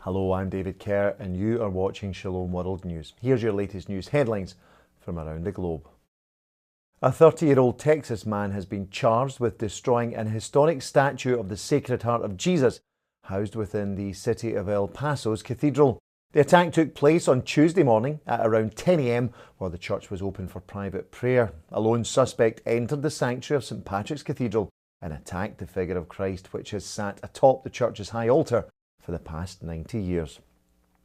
Hello, I'm David Kerr and you are watching Shalom World News. Here's your latest news headlines from around the globe. A 30-year-old Texas man has been charged with destroying an historic statue of the Sacred Heart of Jesus housed within the city of El Paso's cathedral. The attack took place on Tuesday morning at around 10 a.m. while the church was open for private prayer. A lone suspect entered the sanctuary of St. Patrick's Cathedral and attacked the figure of Christ, which has sat atop the church's high altar for the past 90 years.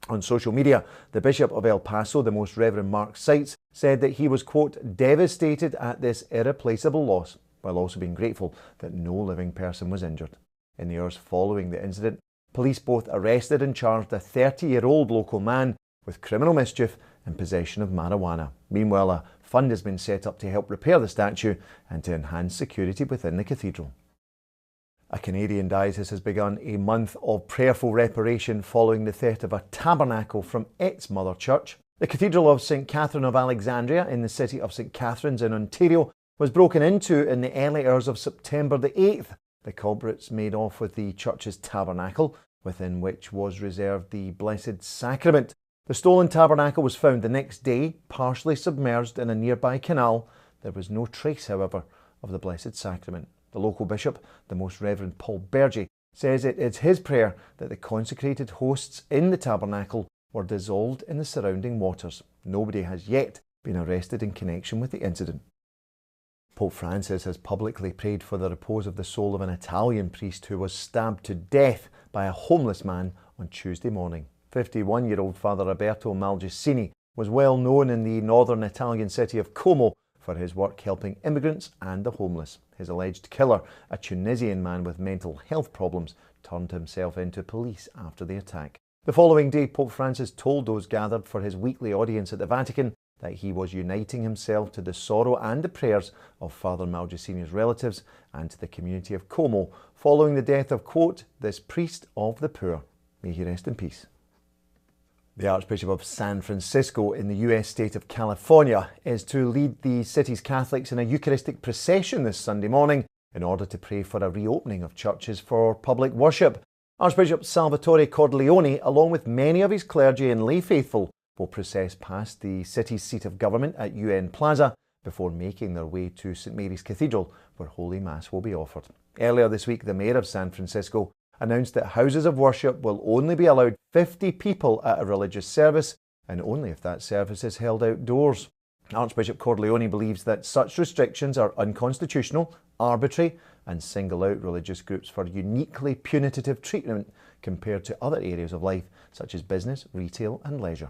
On social media, the Bishop of El Paso, the Most Reverend Mark Seitz, said that he was, quote, devastated at this irreplaceable loss, while also being grateful that no living person was injured. In the hours following the incident, police both arrested and charged a 30-year-old local man with criminal mischief and possession of marijuana. Meanwhile, a fund has been set up to help repair the statue and to enhance security within the cathedral. A Canadian diocese has begun a month of prayerful reparation following the theft of a tabernacle from its mother church. The Cathedral of St. Catherine of Alexandria in the city of St. Catharines in Ontario was broken into in the early hours of September the 8th. The culprits made off with the church's tabernacle, within which was reserved the Blessed Sacrament. The stolen tabernacle was found the next day, partially submerged in a nearby canal. There was no trace, however, of the Blessed Sacrament. The local bishop, the Most Reverend Paul Bergy, says it is his prayer that the consecrated hosts in the tabernacle were dissolved in the surrounding waters. Nobody has yet been arrested in connection with the incident. Pope Francis has publicly prayed for the repose of the soul of an Italian priest who was stabbed to death by a homeless man on Tuesday morning. 51-year-old Father Roberto Malgicini was well known in the northern Italian city of Como for his work helping immigrants and the homeless. His alleged killer, a Tunisian man with mental health problems, turned himself into police after the attack. The following day, Pope Francis told those gathered for his weekly audience at the Vatican that he was uniting himself to the sorrow and the prayers of Father Malgicini's relatives and to the community of Como following the death of, quote, this priest of the poor. May he rest in peace. The Archbishop of San Francisco in the US state of California is to lead the city's Catholics in a Eucharistic procession this Sunday morning in order to pray for a reopening of churches for public worship. Archbishop Salvatore Cordileone, along with many of his clergy and lay faithful, will process past the city's seat of government at UN Plaza before making their way to St. Mary's Cathedral, where Holy Mass will be offered. Earlier this week, the mayor of San Francisco announced that houses of worship will only be allowed 50 people at a religious service, and only if that service is held outdoors. Archbishop Cordileone believes that such restrictions are unconstitutional, arbitrary, and single out religious groups for uniquely punitive treatment compared to other areas of life, such as business, retail, and leisure.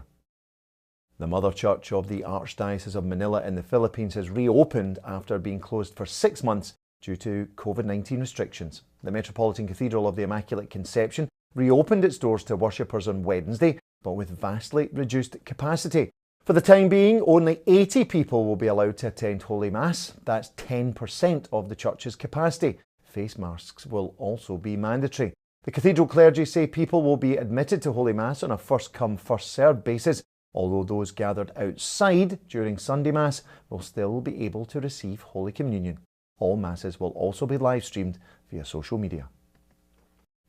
The Mother Church of the Archdiocese of Manila in the Philippines has reopened after being closed for 6 months due to COVID-19 restrictions. The Metropolitan Cathedral of the Immaculate Conception reopened its doors to worshippers on Wednesday, but with vastly reduced capacity. For the time being, only 80 people will be allowed to attend Holy Mass. That's 10% of the church's capacity. Face masks will also be mandatory. The cathedral clergy say people will be admitted to Holy Mass on a first-come, first-served basis, although those gathered outside during Sunday Mass will still be able to receive Holy Communion. All Masses will also be live-streamed via social media.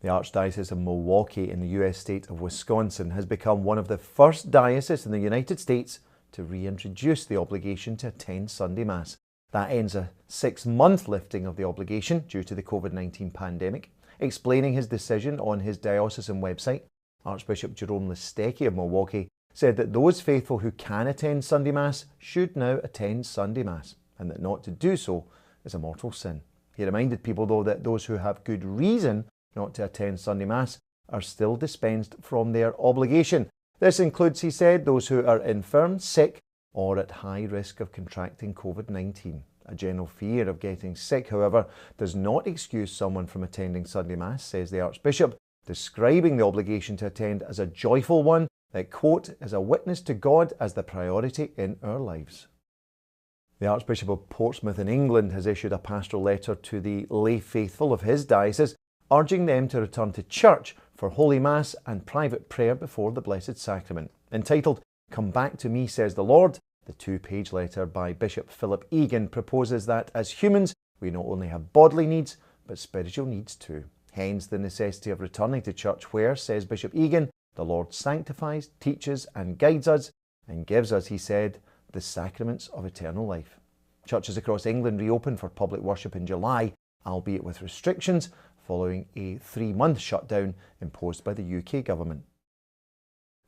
The Archdiocese of Milwaukee in the US state of Wisconsin has become one of the first dioceses in the United States to reintroduce the obligation to attend Sunday Mass. That ends a 6-month lifting of the obligation due to the COVID-19 pandemic. Explaining his decision on his diocesan website, Archbishop Jerome Listecki of Milwaukee said that those faithful who can attend Sunday Mass should now attend Sunday Mass, and that not to do so is a mortal sin. He reminded people, though, that those who have good reason not to attend Sunday Mass are still dispensed from their obligation. This includes, he said, those who are infirm, sick, or at high risk of contracting COVID-19. A general fear of getting sick, however, does not excuse someone from attending Sunday Mass, says the Archbishop, describing the obligation to attend as a joyful one that, quote, is a witness to God as the priority in our lives. The Archbishop of Portsmouth in England has issued a pastoral letter to the lay faithful of his diocese, urging them to return to church for Holy Mass and private prayer before the Blessed Sacrament. Entitled, Come Back to Me, Says the Lord, the 2-page letter by Bishop Philip Egan proposes that as humans, we not only have bodily needs, but spiritual needs too. Hence the necessity of returning to church where, says Bishop Egan, The Lord sanctifies, teaches and guides us and gives us, he said, the sacraments of eternal life. Churches across England reopened for public worship in July, albeit with restrictions, following a 3-month shutdown imposed by the UK government.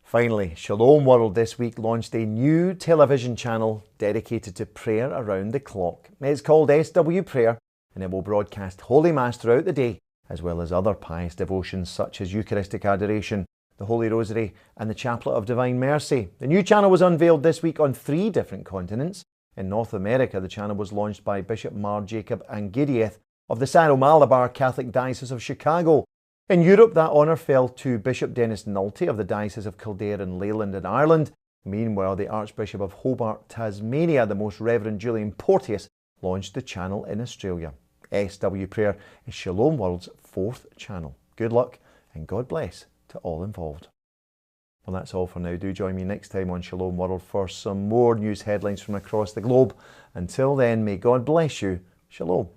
Finally, Shalom World this week launched a new television channel dedicated to prayer around the clock. It's called SW Prayer, and it will broadcast Holy Mass throughout the day, as well as other pious devotions such as Eucharistic Adoration, the Holy Rosary and the Chaplet of Divine Mercy. The new channel was unveiled this week on 3 different continents. In North America, the channel was launched by Bishop Mar Jacob Angirieth of the Syro-Malabar Catholic Diocese of Chicago. In Europe, that honour fell to Bishop Dennis Nulty of the Diocese of Kildare and Leyland in Ireland. Meanwhile, the Archbishop of Hobart, Tasmania, the Most Reverend Julian Porteous, launched the channel in Australia. SW Prayer is Shalom World's 4th channel. Good luck and God bless to all involved. Well, that's all for now. Do join me next time on Shalom World for some more news headlines from across the globe. Until then, may God bless you. Shalom.